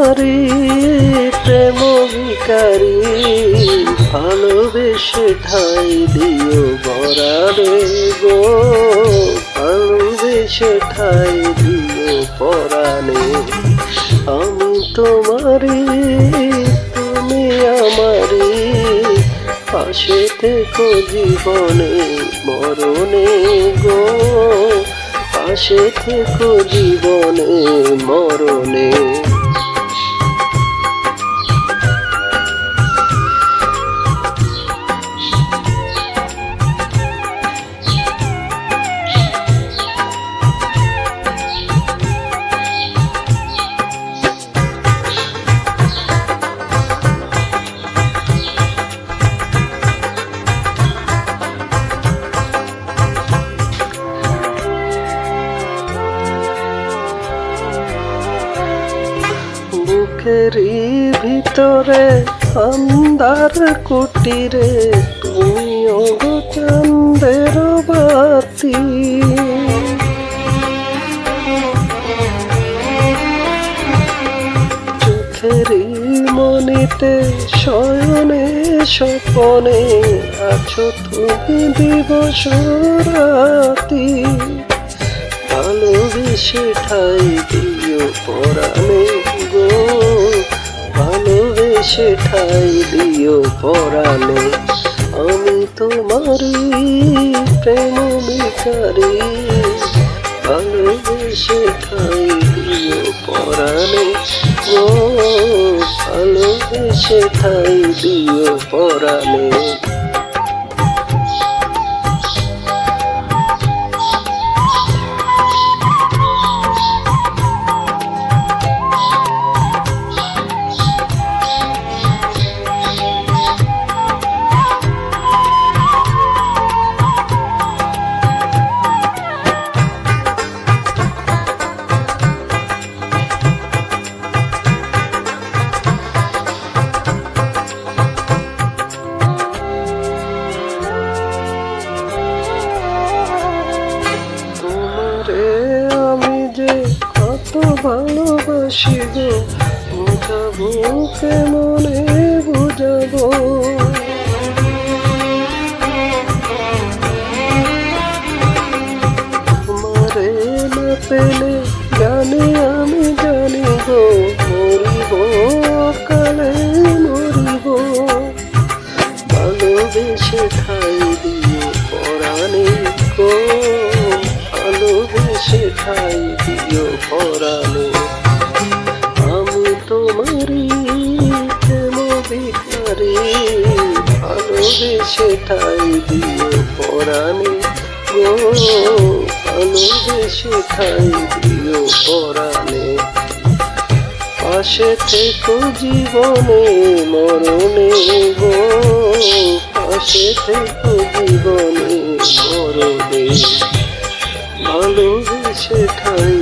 তোমারই প্রেম ভিখারি, ভালোবেসে ঠাই দিও পরাণে গো, ভালোবেসে ঠাই দিও পরাণে। আমি তোমারই তুমি আমারই, পাশে থেকো জীবনে মরণে গো, পাশে থেকো জীবনে মরণে। বুকেরই ভিতরে আন্ধার কুটিরে, তুমি ওগো চাঁদের বাতি। চোখেরই মনিতে শয়নে স্বপনে আছো তুমি দিবস রাতি। ভালোবেসে ঠাই দিও পরাণে গো, ভালোবেসে ঠাই দিও পরাণে। আমি তোমারই প্রেম ভিখারি, ভালোবেসে ঠাই দিও পরাণে গো, ভালোবেসে ঠাই দিও পরাণে। আমি যে কত ভালোবাসি গো, বুঝাবো কেমনে বুঝাবো। তোমারে না পেলে জানি আমি জানি গো, মরিব কালে মরিব। ভালোবেসে ঠাই দিও পরাণে গো, ভালোবেসে ঠাই দিও পরাণে। আমি তোমারই প্রেম ভিখারি, ভালোবেসে ঠাই দিও পরাণে গো, ভালোবেসে ঠাই দিও পরাণে। পাশে থেকো জীবনে মরণে গো, পাশে থেকো জীবনে মরণে। ভালোবেসে ঠাই